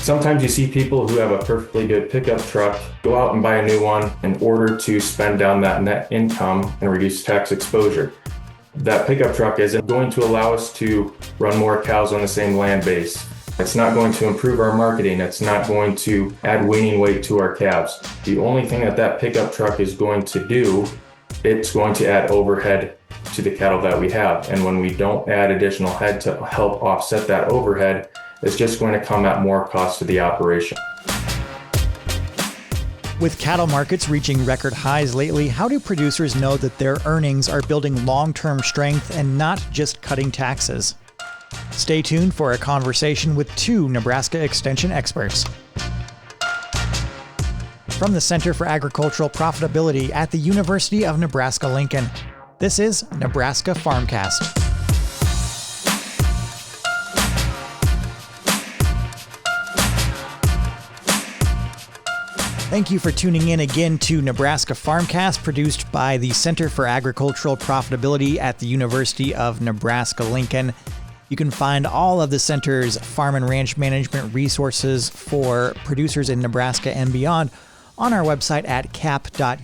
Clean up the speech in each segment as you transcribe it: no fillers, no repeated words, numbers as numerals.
Sometimes you see people who have a perfectly good pickup truck go out and buy a new one in order to spend down that net income and reduce tax exposure. That pickup truck isn't going to allow us to run more cows on the same land base. It's not going to improve our marketing. It's not going to add weaning weight to our calves. The only thing that pickup truck is going to do, it's going to add overhead to the cattle that we have. And when we don't add additional head to help offset that overhead, it's just going to come at more cost to the operation. With cattle markets reaching record highs lately, how do producers know that their earnings are building long-term strength and not just cutting taxes? Stay tuned for a conversation with two Nebraska Extension experts. From the Center for Agricultural Profitability at the University of Nebraska-Lincoln, this is Nebraska Farmcast. Thank you for tuning in again to Nebraska Farmcast, produced by the Center for Agricultural Profitability at the University of Nebraska-Lincoln. You can find all of the center's farm and ranch management resources for producers in Nebraska and beyond on our website at cap.unl.edu.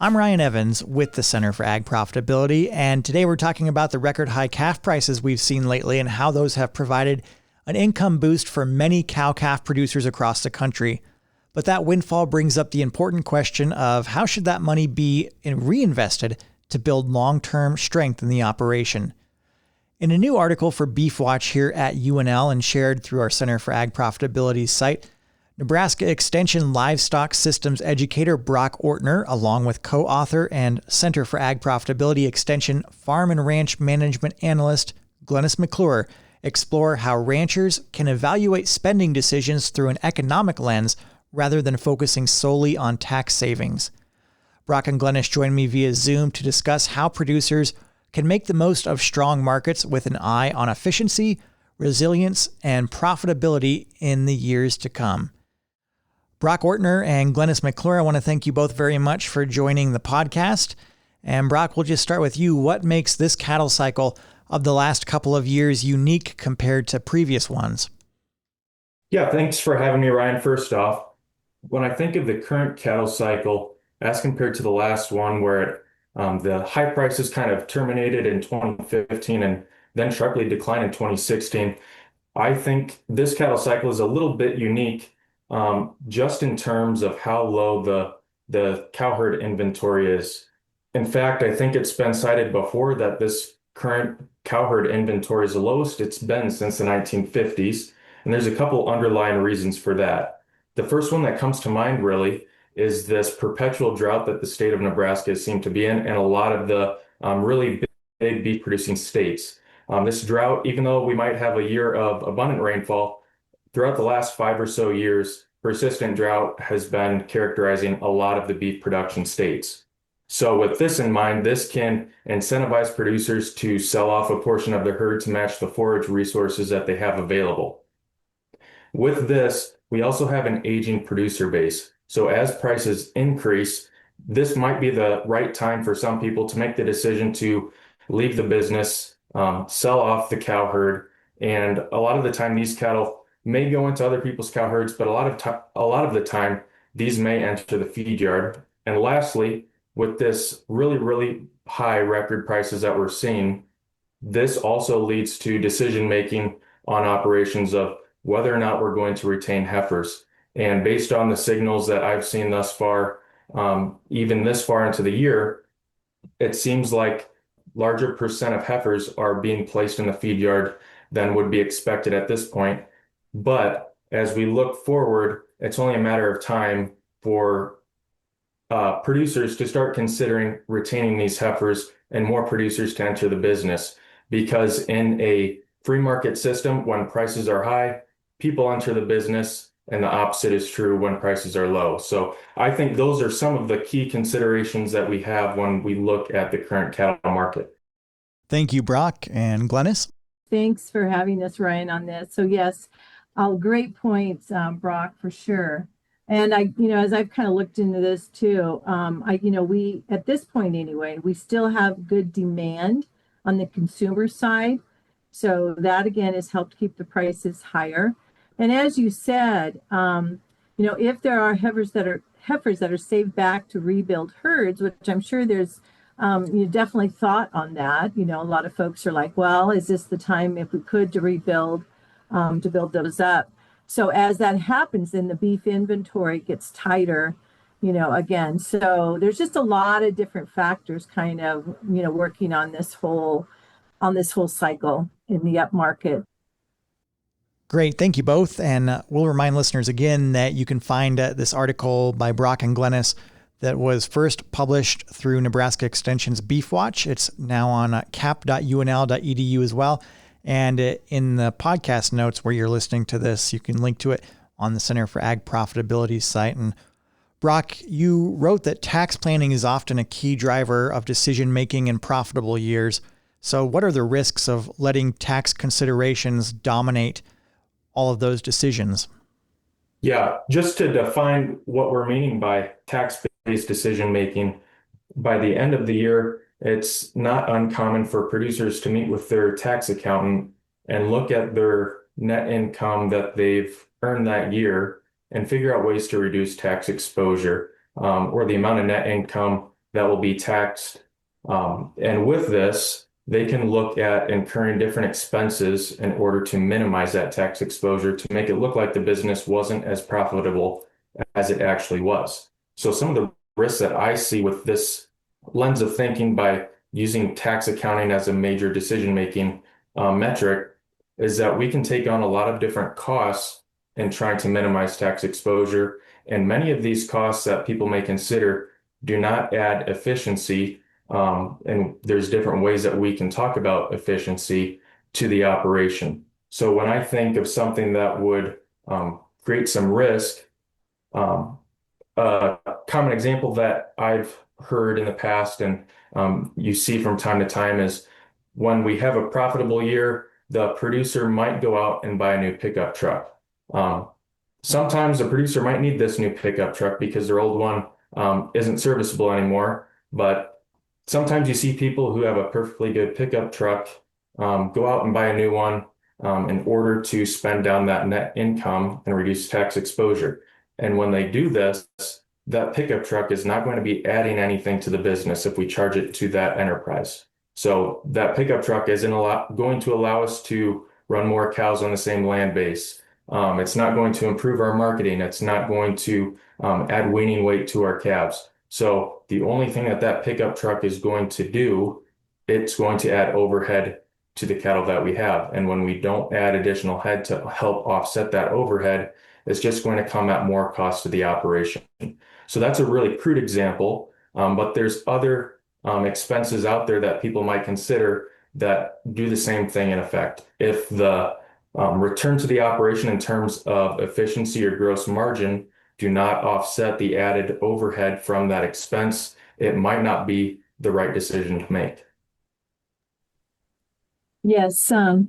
I'm Ryan Evans with the Center for Ag Profitability, and today we're talking about the record high calf prices we've seen lately and how those have provided an income boost for many cow-calf producers across the country. But that windfall brings up the important question of how should that money be reinvested to build long-term strength in the operation? In a new article for Beef Watch here at UNL and shared through our Center for Ag Profitability site, Nebraska Extension livestock systems educator Brock Ortner, along with co-author and Center for Ag Profitability Extension farm and ranch management analyst Glennis McClure, explore how ranchers can evaluate spending decisions through an economic lens rather than focusing solely on tax savings. Brock and Glennis join me via Zoom to discuss how producers can make the most of strong markets with an eye on efficiency, resilience, and profitability in the years to come. Brock Ortner and Glennis McClure, I want to thank you both very much for joining the podcast. And Brock, we'll just start with you. What makes this cattle cycle of the last couple of years unique compared to previous ones? Yeah, thanks for having me, Ryan. First off, when I think of the current cattle cycle as compared to the last one where the high prices kind of terminated in 2015 and then sharply declined in 2016, I think this cattle cycle is a little bit unique just in terms of how low the cow herd inventory is. In fact, I think it's been cited before that this current cow herd inventory is the lowest it's been since the 1950s. And there's a couple underlying reasons for that. The first one that comes to mind really is this perpetual drought that the state of Nebraska seemed to be in, and a lot of the really big beef producing states. This drought, even though we might have a year of abundant rainfall, throughout the last 5 or so years, persistent drought has been characterizing a lot of the beef production states. So with this in mind, this can incentivize producers to sell off a portion of their herd to match the forage resources that they have available. With this, we also have an aging producer base. So as prices increase, this might be the right time for some people to make the decision to leave the business, sell off the cow herd. And a lot of the time, these cattle may go into other people's cow herds, but a lot of the time, these may enter the feed yard. And lastly, with this really high record prices that we're seeing, this also leads to decision making on operations of whether or not we're going to retain heifers. And based on the signals that I've seen thus far, even this far into the year, it seems like larger percent of heifers are being placed in the feed yard than would be expected at this point. But as we look forward, it's only a matter of time for producers to start considering retaining these heifers and more producers to enter the business. Because in a free market system, when prices are high, people enter the business, and the opposite is true when prices are low. So I think those are some of the key considerations that we have when we look at the current cattle market. Thank you, Brock. And Glennis? Thanks for having us, Ryan, on this. So yes, great points, Brock, for sure. And as I've kind of looked into this too, we, at this point anyway, we still have good demand on the consumer side. So that again has helped keep the prices higher. And as you said, if there are heifers that are saved back to rebuild herds, which I'm sure there's you definitely thought on that. A lot of folks are like, well, is this the time if we could to rebuild, to build those up? So as that happens, then the beef inventory gets tighter, again. So there's just a lot of different factors kind of, working on this whole cycle in the up market. Great. Thank you both. And we'll remind listeners again that you can find this article by Brock and Glennis that was first published through Nebraska Extension's Beef Watch. It's now on cap.unl.edu as well. And in the podcast notes where you're listening to this, you can link to it on the Center for Ag Profitability site. And Brock, you wrote that tax planning is often a key driver of decision making in profitable years. So what are the risks of letting tax considerations dominate all of those decisions? Yeah, just to define what we're meaning by tax-based decision making, by the end of the year, it's not uncommon for producers to meet with their tax accountant and look at their net income that they've earned that year and figure out ways to reduce tax exposure, or the amount of net income that will be taxed. And with this, they can look at incurring different expenses in order to minimize that tax exposure to make it look like the business wasn't as profitable as it actually was. So some of the risks that I see with this lens of thinking by using tax accounting as a major decision-making metric is that we can take on a lot of different costs in trying to minimize tax exposure. And many of these costs that people may consider do not add efficiency. And there's different ways that we can talk about efficiency to the operation. So when I think of something that would create some risk, a common example that I've heard in the past and you see from time to time is when we have a profitable year, the producer might go out and buy a new pickup truck. Sometimes the producer might need this new pickup truck because their old one isn't serviceable anymore. But sometimes you see people who have a perfectly good pickup truck go out and buy a new one in order to spend down that net income and reduce tax exposure. And when they do this, that pickup truck is not going to be adding anything to the business if we charge it to that enterprise. So that pickup truck isn't going to allow us to run more cows on the same land base. It's not going to improve our marketing. It's not going to add weaning weight to our calves. So the only thing that pickup truck is going to do, it's going to add overhead to the cattle that we have. And when we don't add additional head to help offset that overhead, it's just going to come at more cost to the operation. So that's a really crude example, but there's other expenses out there that people might consider that do the same thing in effect. If the return to the operation in terms of efficiency or gross margin do not offset the added overhead from that expense, it might not be the right decision to make. Yes, I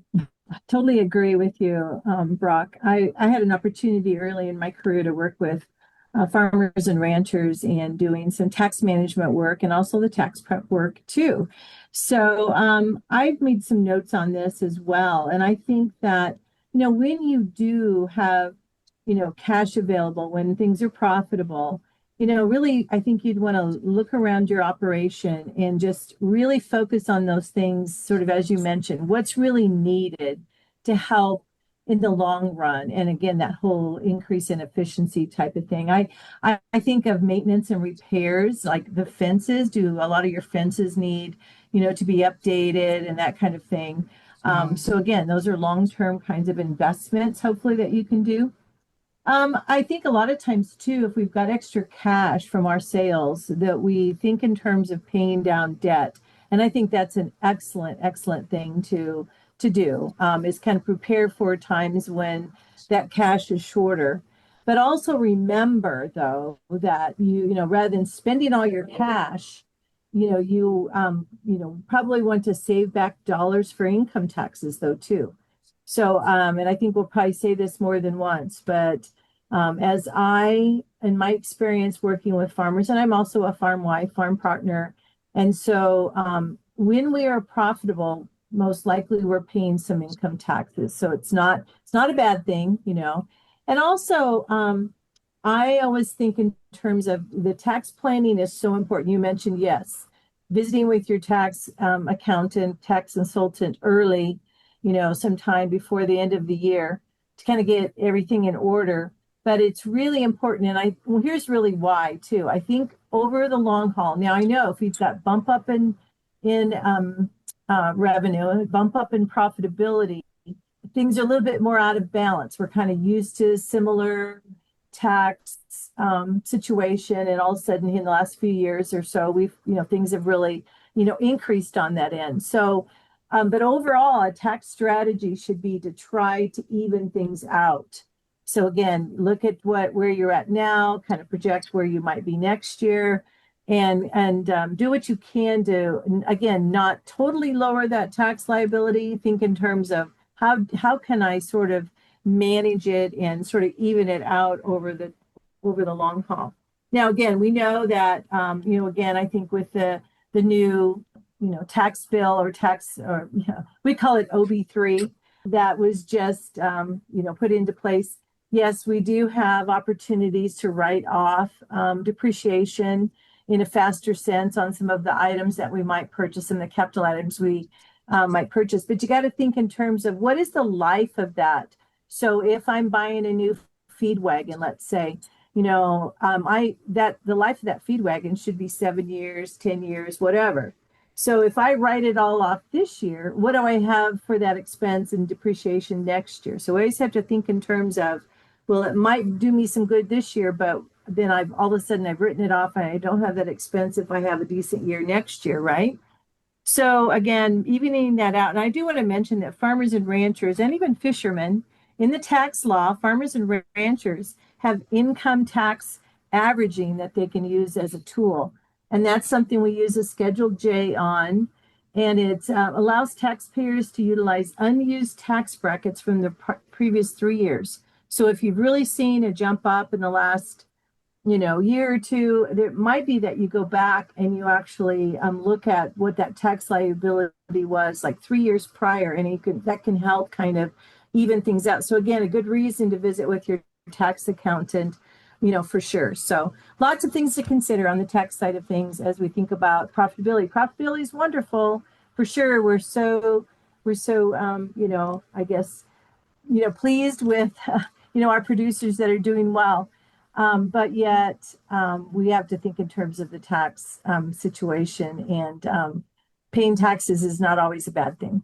totally agree with you, Brock. I had an opportunity early in my career to work with farmers and ranchers and doing some tax management work and also the tax prep work too. So I've made some notes on this as well. And I think that, when you do have, cash available, when things are profitable, really, I think you'd want to look around your operation and just really focus on those things, sort of as you mentioned, what's really needed to help in the long run. And again, that whole increase in efficiency type of thing. I think of maintenance and repairs, like the fences. Do a lot of your fences need, to be updated and that kind of thing? So again, those are long-term kinds of investments, hopefully, that you can do. I think a lot of times too, if we've got extra cash from our sales, that we think in terms of paying down debt. And I think that's an excellent thing to do, is kind of prepare for times when that cash is shorter. But also remember, though, that rather than spending all your cash, you probably want to save back dollars for income taxes, though, too. So, and I think we'll probably say this more than once, but as in my experience working with farmers, and I'm also a farm wife, farm partner, and so when we are profitable, most likely we're paying some income taxes. So it's not a bad thing, you know. And also, I always think in terms of the tax planning is so important. You mentioned, yes, visiting with your tax accountant, tax consultant early, you know, sometime before the end of the year to kind of get everything in order. But it's really important. And well, here's really why too. I think over the long haul, now I know if we've got bump up in revenue, bump up in profitability, things are a little bit more out of balance. We're kind of used to similar tax situation, and all of a sudden, in the last few years or so, things have really, increased on that end. So, but overall, a tax strategy should be to try to even things out. So again, look at where you're at now, kind of project where you might be next year, and do what you can do. And again, not totally lower that tax liability. Think in terms of how can I sort of manage it and sort of even it out over the long haul. Now, again, we know that again, I think with the new tax bill or we call it OB3 that was just put into place. Yes, we do have opportunities to write off depreciation in a faster sense on some of the items that we might purchase and the capital items we might purchase. But you got to think in terms of what is the life of that. So if I'm buying a new feed wagon, let's say, the life of that feed wagon should be 7 years, 10 years, whatever. So if I write it all off this year, what do I have for that expense and depreciation next year? So I always have to think in terms of, well, it might do me some good this year, but then I've all of a sudden I've written it off and I don't have that expense if I have a decent year next year, right? So again, evening that out. And I do want to mention that farmers and ranchers and even fishermen in the tax law, farmers and ranchers have income tax averaging that they can use as a tool. And that's something we use a Schedule J on. And it allows taxpayers to utilize unused tax brackets from the previous 3 years. So if you've really seen a jump up in the last year or two, there might be that you go back and you actually look at what that tax liability was like 3 years prior, and that can help kind of even things out. So again, a good reason to visit with your tax accountant, for sure. So lots of things to consider on the tax side of things as we think about profitability. Profitability is wonderful for sure. We're so I guess pleased with our producers that are doing well. But yet we have to think in terms of the tax situation, and paying taxes is not always a bad thing.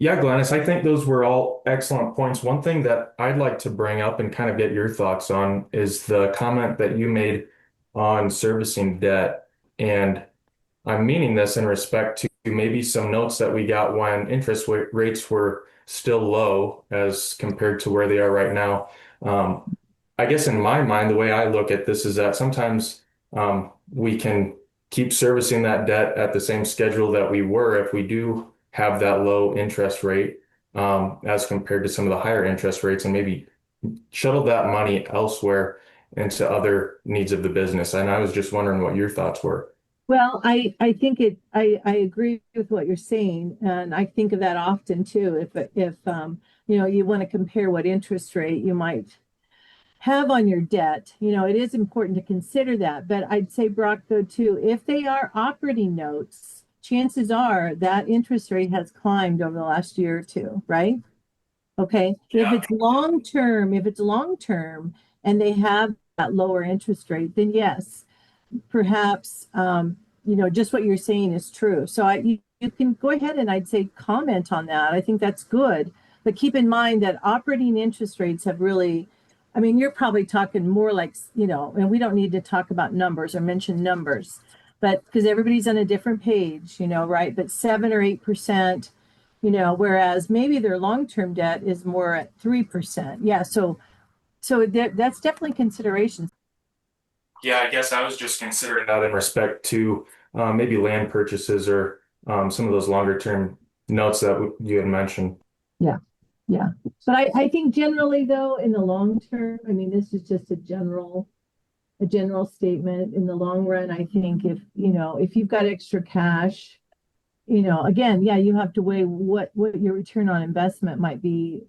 Yeah, Glennis, I think those were all excellent points. One thing that I'd like to bring up and kind of get your thoughts on is the comment that you made on servicing debt. And I'm meaning this in respect to maybe some notes that we got when rates were still low as compared to where they are right now. I guess in my mind, the way I look at this is that sometimes we can keep servicing that debt at the same schedule that we were if we do have that low interest rate as compared to some of the higher interest rates, and maybe shuttle that money elsewhere into other needs of the business. And I was just wondering what your thoughts were. Well, I think I agree with what you're saying, and I think of that often too. If you want to compare what interest rate you might have on your debt, it is important to consider that. But I'd say, Brock, though, too, if they are operating notes, chances are that interest rate has climbed over the last year or two, right? Okay. Yeah. If it's long term and they have that lower interest rate, then yes, perhaps just what you're saying is true. So you can go ahead and I'd say comment on that. I think that's good, but keep in mind that operating interest rates have really, I mean, you're probably talking more like, and we don't need to talk about numbers or mention numbers, but because everybody's on a different page, right? But 7 or 8%, whereas maybe their long-term debt is more at 3%. Yeah. So that's definitely consideration. Yeah, I guess I was just considering that in respect to maybe land purchases or some of those longer term notes that you had mentioned. Yeah. Yeah. But I think generally though, in the long term, I mean, this is just a general statement. In the long run, I think if you've got extra cash, again, yeah, you have to weigh what your return on investment might be,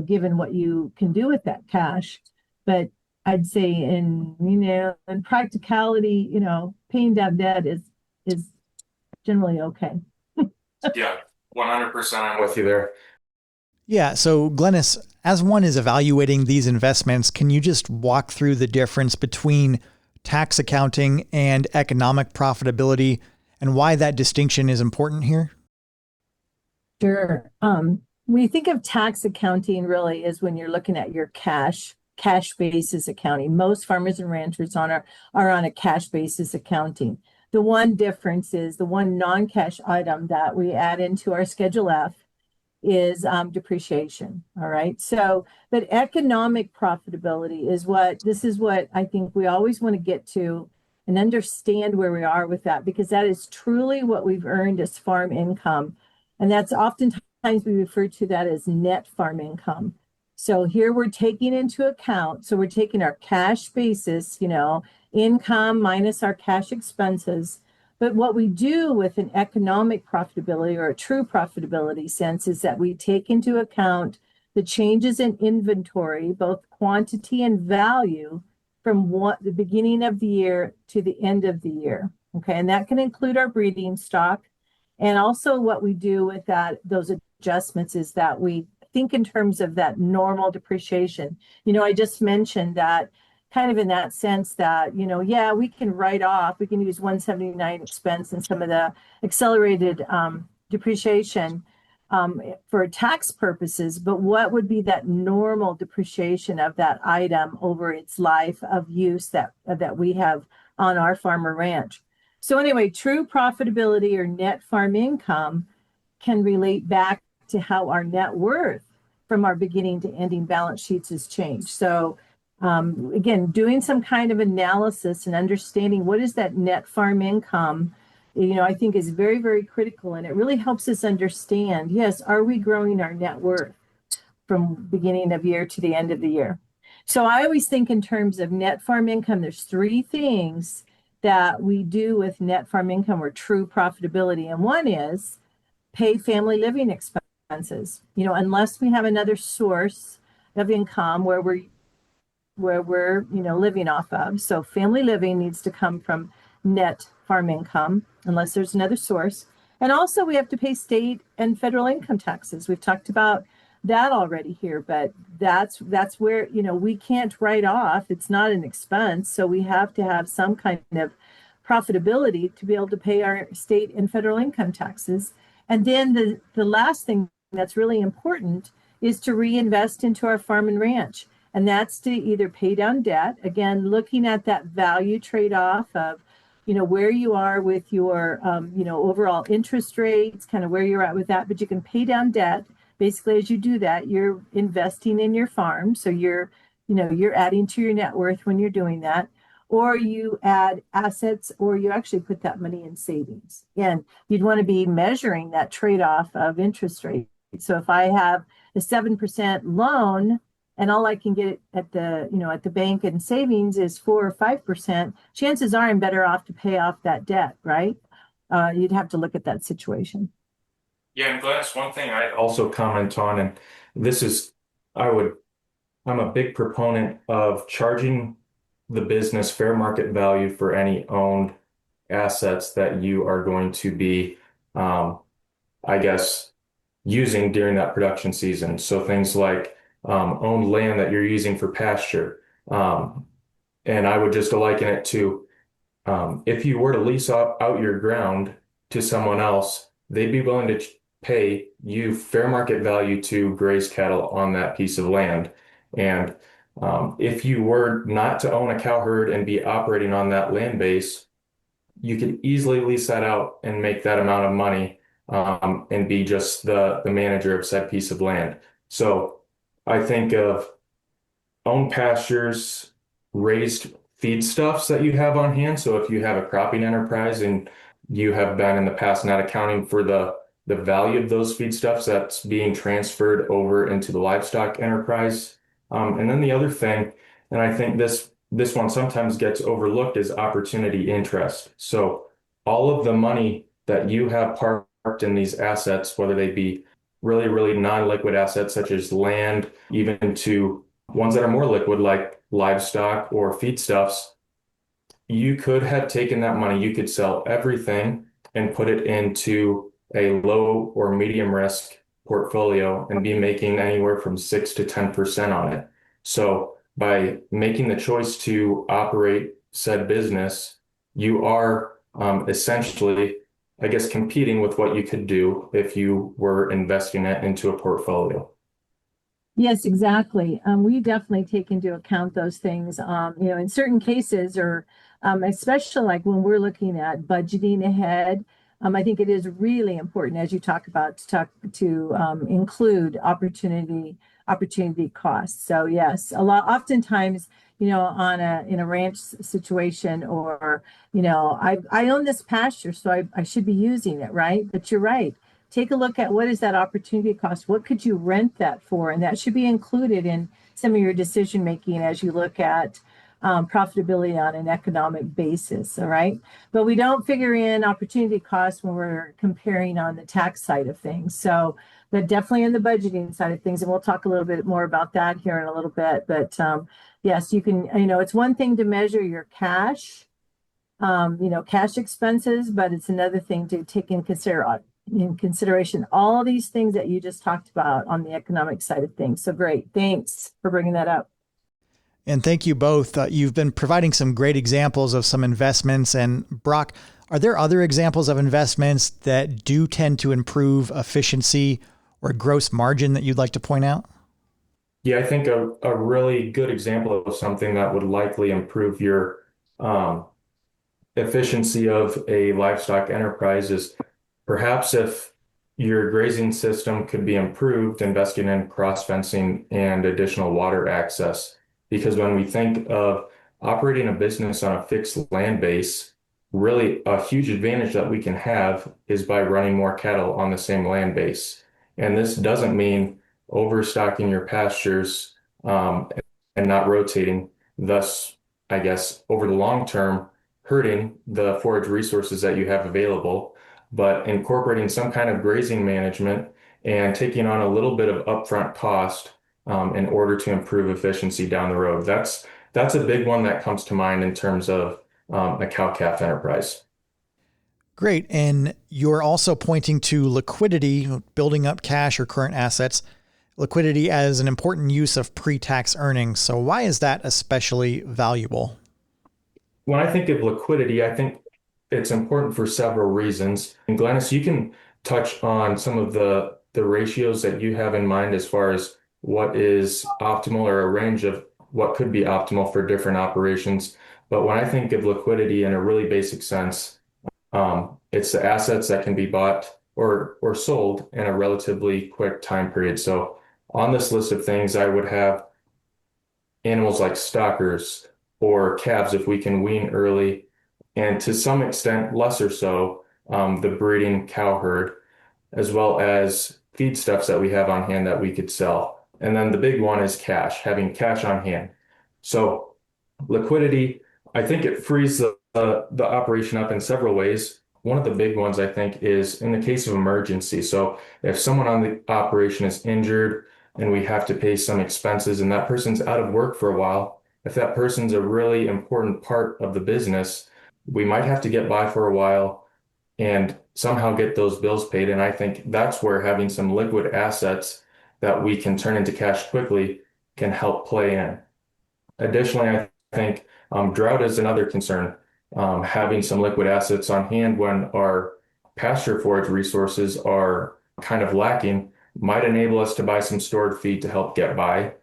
given what you can do with that cash. But I'd say in practicality, paying down debt is generally okay. Yeah, 100% I'm with you there. Yeah. So, Glennis, as one is evaluating these investments, can you just walk through the difference between tax accounting and economic profitability and why that distinction is important here? Sure. When you think of tax accounting, really is when you're looking at your cash basis accounting. Most farmers and ranchers are on a cash basis accounting. The one difference is the one non-cash item that we add into our Schedule F is depreciation. All right. So, but economic profitability this is what I think we always want to get to and understand where we are with that, because that is truly what we've earned as farm income. And that's oftentimes we refer to that as net farm income. So here we're taking into account, so we're taking our cash basis, income minus our cash expenses. But what we do with an economic profitability or a true profitability sense is that we take into account the changes in inventory, both quantity and value, from the beginning of the year to the end of the year. Okay, and that can include our breeding stock. And also what we do with those adjustments is that we think in terms of that normal depreciation. I just mentioned that kind of in that sense that, yeah, we can we can use 179 expense and some of the accelerated depreciation for tax purposes, but what would be that normal depreciation of that item over its life of use that we have on our farm or ranch? So anyway, true profitability or net farm income can relate back to how our net worth from our beginning to ending balance sheets has changed. So again, doing some kind of analysis and understanding what is that net farm income, I think is very, very critical. And it really helps us understand, yes, are we growing our net worth from beginning of year to the end of the year? So I always think in terms of net farm income, there's three things that we do with net farm income or true profitability. And one is pay family living expenses, unless we have another source of income where we're living off of. So family living needs to come from net farm income unless there's another source. And also we have to pay state and federal income taxes. We've talked about that already here, but that's where we can't write off. It's not an expense, so we have to have some kind of profitability to be able to pay our state and federal income taxes. And then the last thing that's really important is to reinvest into our farm and ranch. And that's to either pay down debt, again, looking at that value trade-off of, where you are with your, overall interest rates, kind of where you're at with that. But you can pay down debt. Basically, as you do that, you're investing in your farm. So you're adding to your net worth when you're doing that. Or you add assets, or you actually put that money in savings. Again, you'd want to be measuring that trade-off of interest rate. So if I have a 7% loan, and all I can get at the bank and savings is 4 or 5%, chances are I'm better off to pay off that debt, right? You'd have to look at that situation. Yeah, and Glennis, one thing I also comment on, and this is, I would, I'm a big proponent of charging the business fair market value for any owned assets that you are going to be, I guess, using during that production season. So things like owned land that you're using for pasture. And I would just liken it to if you were to lease out your ground to someone else, they'd be willing to pay you fair market value to graze cattle on that piece of land. And if you were not to own a cow herd and be operating on that land base, you could easily lease that out and make that amount of money and be just the manager of said piece of land. So I think of own pastures, raised feedstuffs that you have on hand. So if you have a cropping enterprise and you have been in the past not accounting for the value of those feedstuffs that's being transferred over into the livestock enterprise. And then the other thing, and I think this one sometimes gets overlooked, is opportunity interest. So all of the money that you have in these assets, whether they be really, really non-liquid assets such as land, even to ones that are more liquid like livestock or feedstuffs, you could have taken that money, you could sell everything and put it into a low or medium risk portfolio and be making anywhere from 6 to 10% on it. So by making the choice to operate said business, you are essentially, I guess, competing with what you could do if you were investing it into a portfolio. Yes, exactly. We definitely take into account those things. In certain cases, or especially like when we're looking at budgeting ahead, I think it is really important, as you talk about, to include opportunity costs. So yes, oftentimes, on in a ranch situation, or I own this pasture, so I should be using it, right? But you're right, take a look at what is that opportunity cost? What could you rent that for? And that should be included in some of your decision making as you look at profitability on an economic basis. All right. But we don't figure in opportunity costs when we're comparing on the tax side of things. So, but definitely in the budgeting side of things. And we'll talk a little bit more about that here in a little bit. But yes, you can, it's one thing to measure your cash expenses, but it's another thing to take in consideration all these things that you just talked about on the economic side of things. So great. Thanks for bringing that up. And thank you both. You've been providing some great examples of some investments. And Brock, are there other examples of investments that do tend to improve efficiency or gross margin that you'd like to point out? Yeah, I think a really good example of something that would likely improve your um, efficiency of a livestock enterprise is perhaps if your grazing system could be improved, investing in cross fencing and additional water access. Because when we think of operating a business on a fixed land base, really a huge advantage that we can have is by running more cattle on the same land base. And this doesn't mean overstocking your pastures and not rotating, thus, I guess, over the long term, hurting the forage resources that you have available, but incorporating some kind of grazing management and taking on a little bit of upfront cost in order to improve efficiency down the road. That's a big one that comes to mind in terms of a cow-calf enterprise. Great. And you're also pointing to liquidity, building up cash or current assets, liquidity as an important use of pre-tax earnings. So why is that especially valuable? When I think of liquidity, I think it's important for several reasons. And Glennis, you can touch on some of the ratios that you have in mind as far as what is optimal or a range of what could be optimal for different operations. But when I think of liquidity in a really basic sense, it's the assets that can be bought or sold in a relatively quick time period. So on this list of things, I would have animals like stockers or calves if we can wean early, and to some extent, lesser so, the breeding cow herd, as well as feedstuffs that we have on hand that we could sell. And then the big one is cash, having cash on hand. So liquidity, I think it frees the operation up in several ways. One of the big ones, I think, is in the case of emergency. So if someone on the operation is injured and we have to pay some expenses and that person's out of work for a while, if that person's a really important part of the business, we might have to get by for a while and somehow get those bills paid. And I think that's where having some liquid assets that we can turn into cash quickly can help play in. Additionally, I think drought is another concern. Having some liquid assets on hand when our pasture forage resources are kind of lacking might enable us to buy some stored feed to help get by.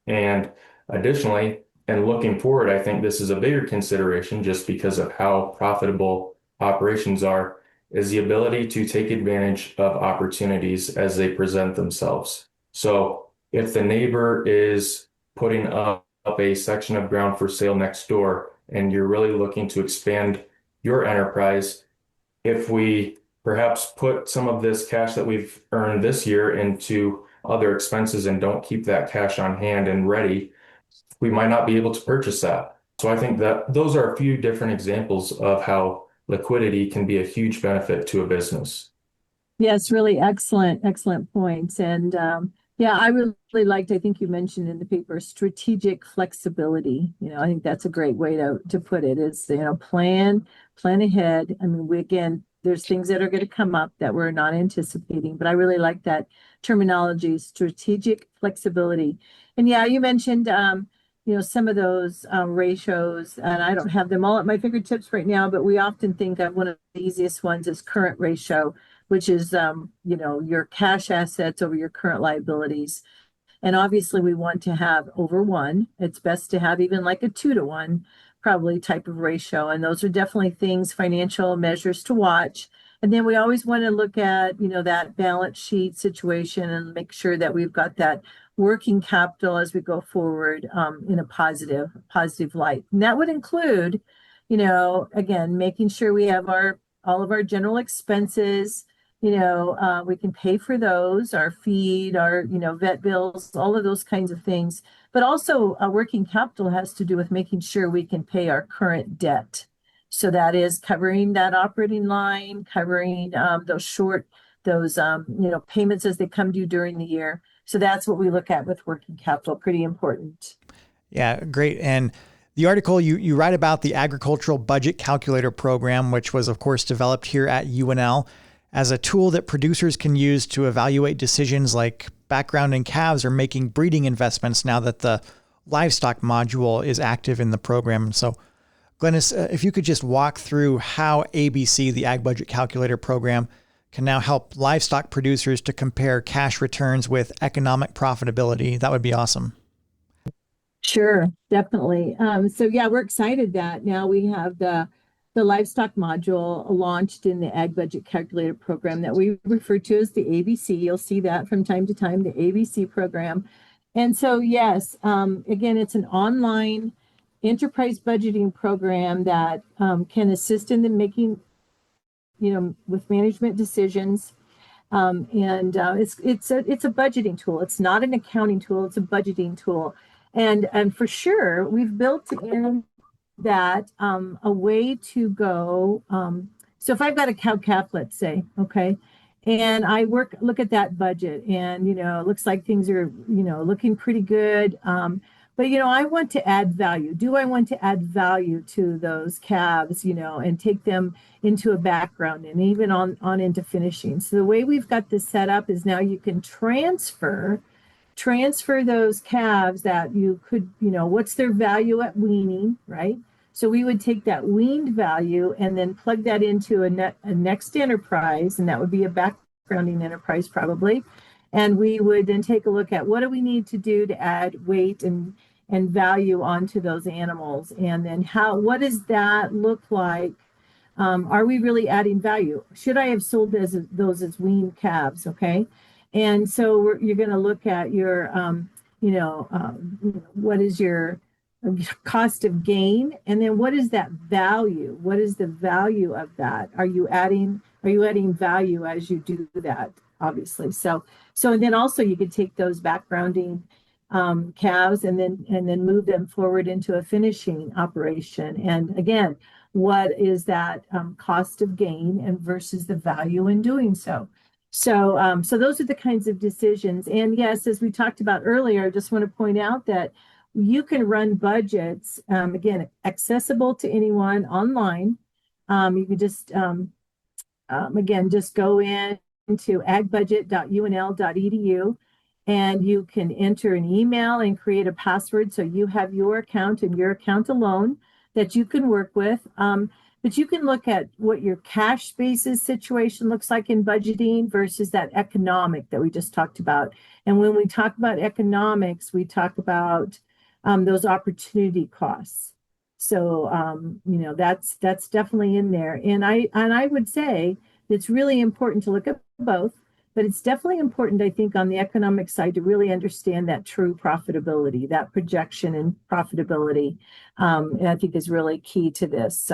And additionally, and looking forward, I think this is a bigger consideration just because of how profitable operations are, is the ability to take advantage of opportunities as they present themselves. So if the neighbor is putting up a section of ground for sale next door and you're really looking to expand your enterprise, if we perhaps put some of this cash that we've earned this year into other expenses and don't keep that cash on hand and ready, we might not be able to purchase that. So I think that those are a few different examples of how liquidity can be a huge benefit to a business. Yes, really excellent, excellent points. And yeah, I really liked, I think you mentioned in the paper, strategic flexibility. I think that's a great way to put it is, plan ahead. I mean, again, there's things that are going to come up that we're not anticipating, but I really like that terminology, strategic flexibility. And yeah, you mentioned, some of those ratios, and I don't have them all at my fingertips right now, but we often think of one of the easiest ones is current ratio, which is your cash assets over your current liabilities. And obviously we want to have over one. It's best to have even like a 2 to 1 probably type of ratio. And those are definitely things, financial measures to watch. And then we always want to look at, that balance sheet situation and make sure that we've got that working capital as we go forward in a positive light. And that would include, again, making sure we have all of our general expenses. We can pay for those, our feed, our, vet bills, all of those kinds of things. But also, working capital has to do with making sure we can pay our current debt. So that is covering that operating line, covering those payments as they come due during the year. So that's what we look at with working capital. Pretty important. Yeah, great. And the article you write about the agricultural budget calculator program, which was of course developed here at UNL as a tool that producers can use to evaluate decisions like background in calves or making breeding investments now that the livestock module is active in the program. So Glennis, if you could just walk through how ABC, the Ag Budget Calculator program, can now help livestock producers to compare cash returns with economic profitability, that would be awesome. Sure, definitely. So yeah, we're excited that now we have the livestock module launched in the Ag Budget Calculator program that we refer to as the ABC. You'll see that from time to time, the ABC program. And so yes, again, it's an online enterprise budgeting program that can assist in the making, with management decisions. And it's a budgeting tool. It's not an accounting tool. It's a budgeting tool. And for sure, we've built in that a way to go. So if I've got a cow calf, let's say, okay, and I look at that budget, and it looks like things are looking pretty good. But I want to add value. Do I want to add value to those calves, and take them into a background and even on into finishing? So the way we've got this set up is now you can transfer those calves that you could, what's their value at weaning, right? So we would take that weaned value and then plug that into a next enterprise, and that would be a backgrounding enterprise probably. And we would then take a look at what do we need to do to add weight and value onto those animals, and then what does that look like? Are we really adding value? Should I have sold those as weaned calves? Okay. And so you're going to look at your, what is your cost of gain, and then what is that value? What is the value of that? Are you adding value as you do that? Obviously. And then also you could take those backgrounding calves and then move them forward into a finishing operation. And again, what is that cost of gain and versus the value in doing so? So those are the kinds of decisions. And yes, as we talked about earlier, I just want to point out that you can run budgets, again, accessible to anyone online. You can just, again, just go into agbudget.unl.edu, and you can enter an email and create a password. So you have your account and your account alone that you can work with. But you can look at what your cash basis situation looks like in budgeting versus that economic that we just talked about. And when we talk about economics, we talk about those opportunity costs. So that's definitely in there. And I would say it's really important to look at both, but it's definitely important, I think, on the economic side to really understand that true profitability, that projection and profitability, and I think is really key to this.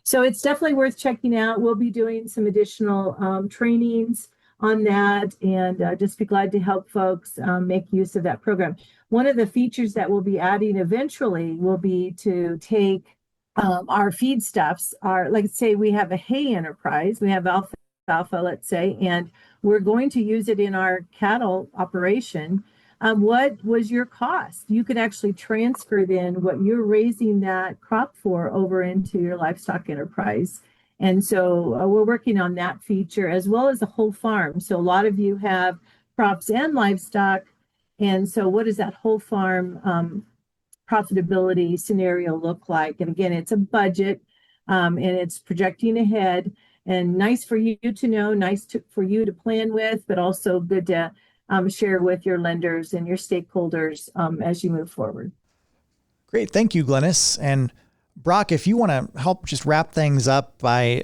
So it's definitely worth checking out. We'll be doing some additional trainings on that, and just be glad to help folks make use of that program. One of the features that we'll be adding eventually will be to take our feedstuffs, like say we have a hay enterprise, we have alfalfa alfalfa, let's say, and we're going to use it in our cattle operation. What was your cost? You could actually transfer then what you're raising that crop for over into your livestock enterprise. And so we're working on that feature as well as the whole farm. So a lot of you have crops and livestock. And so what does that whole farm profitability scenario look like? And again, it's a budget and it's projecting ahead, and nice for you to know, for you to plan with, but also good to share with your lenders and your stakeholders as you move forward. Great. Thank you, Glennis. And Brock, if you want to help just wrap things up by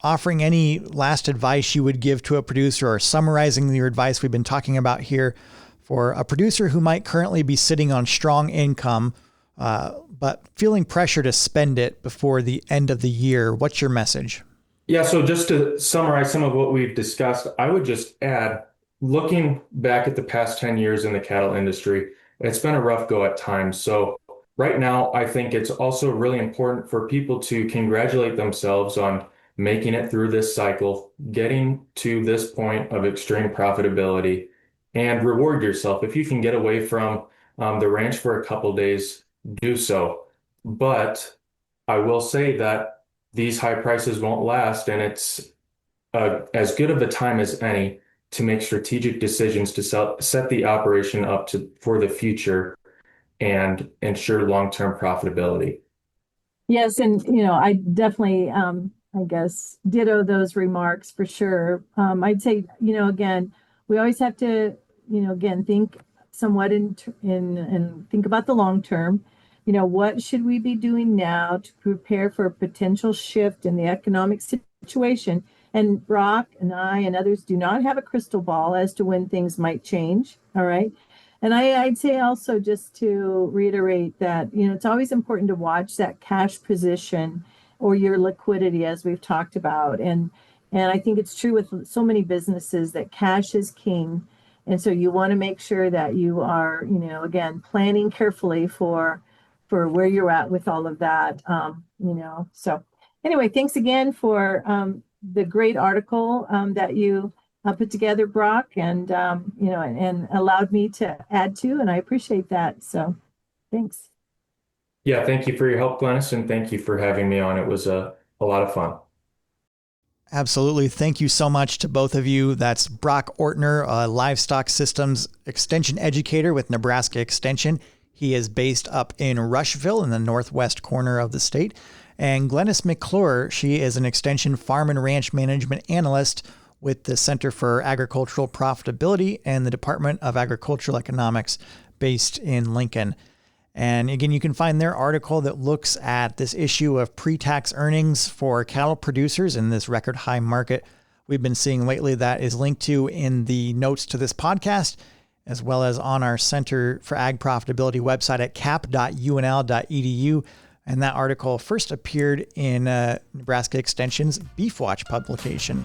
offering any last advice you would give to a producer or summarizing your advice we've been talking about here for a producer who might currently be sitting on strong income, but feeling pressure to spend it before the end of the year, what's your message? Yeah, so just to summarize some of what we've discussed, I would just add, looking back at the past 10 years in the cattle industry, it's been a rough go at times. So right now, I think it's also really important for people to congratulate themselves on making it through this cycle, getting to this point of extreme profitability, and reward yourself. If you can get away from the ranch for a couple days, do so. But I will say that these high prices won't last, and it's as good of a time as any to make strategic decisions to set the operation up for the future and ensure long-term profitability. Yes, and I definitely, I guess, ditto those remarks for sure. I'd say, again, we always have to, again, think somewhat in and think about the long term. What should we be doing now to prepare for a potential shift in the economic situation? And Brock and I and others do not have a crystal ball as to when things might change. All right. And I'd say also, just to reiterate that, it's always important to watch that cash position or your liquidity, as we've talked about. And I think it's true with so many businesses that cash is king. And so you want to make sure that you are, again, planning carefully for where you're at with all of that. So anyway, thanks again for the great article that you put together, Brock, and and allowed me to add to, and I appreciate that. So thanks. Yeah, thank you for your help, Glennis, and thank you for having me on. It was a lot of fun. Absolutely. Thank you so much to both of you. That's Brock Ortner, a livestock systems extension educator with Nebraska Extension. He is based up in Rushville in the northwest corner of the state. And Glennis McClure, she is an extension farm and ranch management analyst with the Center for Agricultural Profitability and the Department of Agricultural Economics based in Lincoln. And again, you can find their article that looks at this issue of pre-tax earnings for cattle producers in this record high market we've been seeing lately. That is linked to in the notes to this podcast, as well as on our Center for Ag Profitability website at cap.unl.edu. And that article first appeared in Nebraska Extension's Beef Watch publication.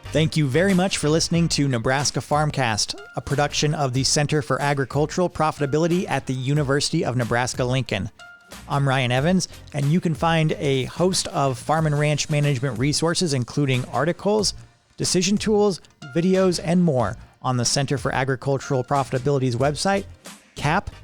Thank you very much for listening to Nebraska Farmcast, a production of the Center for Agricultural Profitability at the University of Nebraska-Lincoln. I'm Ryan Evans, and you can find a host of farm and ranch management resources, including articles, decision tools, videos, and more on the Center for Agricultural Profitability's website, cap.unl.edu.